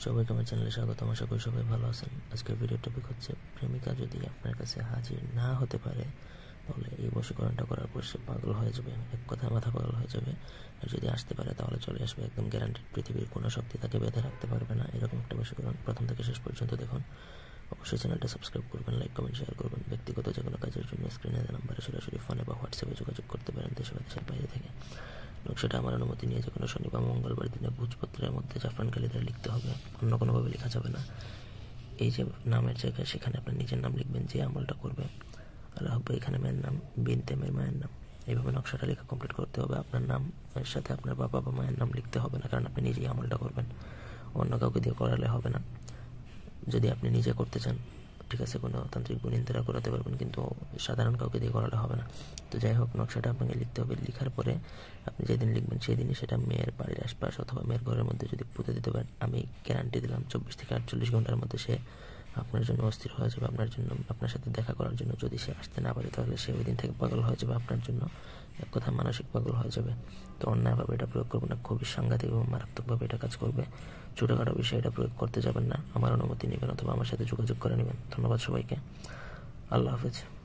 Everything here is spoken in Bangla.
সবাইকে আমার চ্যানেলে স্বাগতম। আশা করি সবাই ভালো আছেন। আজকের ভিডিও টপিক হচ্ছে, প্রেমিকা যদি আপনার কাছে হাজির না হতে পারে তাহলে এই বশীকরণটা করার পর সে পাগল হয়ে যাবে, এক কথায় মাথা পাগল হয়ে যাবে। আর যদি আসতে পারে তাহলে চলে আসবে, একদম গ্যারান্টেড। পৃথিবীর কোনো শক্তি তাকে বেঁধে রাখতে পারবে না। এরকম একটা বশীকরণ। প্রথম থেকে শেষ পর্যন্ত দেখুন। অবশ্যই চ্যানেলটা সাবস্ক্রাইব করবেন, লাইক কমেন্ট শেয়ার করবেন। ব্যক্তিগত যে কোনো কাজের জন্য স্ক্রিনে দেওয়া নাম্বারে সরাসরি ফোনে বা হোয়াটসঅ্যাপে যোগাযোগ করতে পারেন, দেশে বা দেশের বাইরে থেকে। নকশাটা আমার অনুমতি নিয়ে যে কোনো শনি বা মঙ্গলবার দিনে ভোজপত্রের মধ্যে জাফরান কালি দ্বারা লিখতে হবে, অন্য কোনোভাবে লেখা যাবে না। এই যে নামের জায়গায় সেখানে আপনার নিজের নাম লিখবেন, যে আমলটা করবে। আল্লাহ হাব্বা, এখানে মেয়ের নাম, বিনতে মেয়ের মায়ের নাম। এইভাবে নকশাটা লেখা কমপ্লিট করতে হবে। আপনার নামের সাথে আপনার বাবা বা মায়ের নাম লিখতে হবে না, কারণ আপনি নিজেই আমলটা করবেন, অন্য কাউকে দিয়ে করালে হবে না। যদি আপনি নিজে করতে চান, ঠিক আছে, কোনো তান্ত্রিক গুণিন দ্বারা করাতে পারবেন, কিন্তু সাধারণ কাউকে দিয়ে করালে হবে না। তো যাই হোক, নকশাটা আপনাকে লিখতে হবে। লিখার পরে আপনি যেদিন লিখবেন সেই দিনই সেটা মেয়ের বাড়ির আশপাশ অথবা মেয়ের ঘরের মধ্যে যদি পুঁতে দিতে পারেন, আমি গ্যারান্টি দিলাম 24 থেকে 48 ঘন্টার মধ্যে সে আপনার জন্য অস্থির হয়ে যাবে। আপনার সাথে দেখা করার জন্য যদি সে আসতে না পারে তাহলে সে ওই দিন থেকে পাগল হয়ে যাবে আপনার জন্য, এক কথা মানসিক পাগল হয়ে যাবে। তো অন্যায়ভাবে এটা প্রয়োগ করবেন না, খুবই সাংঘাতিক এবং মারাত্মকভাবে এটা কাজ করবে। ছোটোখাটো বিষয়ে এটা প্রয়োগ করতে যাবেন না, আমার অনুমতি নেবেন অথবা আমার সাথে যোগাযোগ করে নেবেন। ধন্যবাদ সবাইকে। আল্লাহ হাফেজ।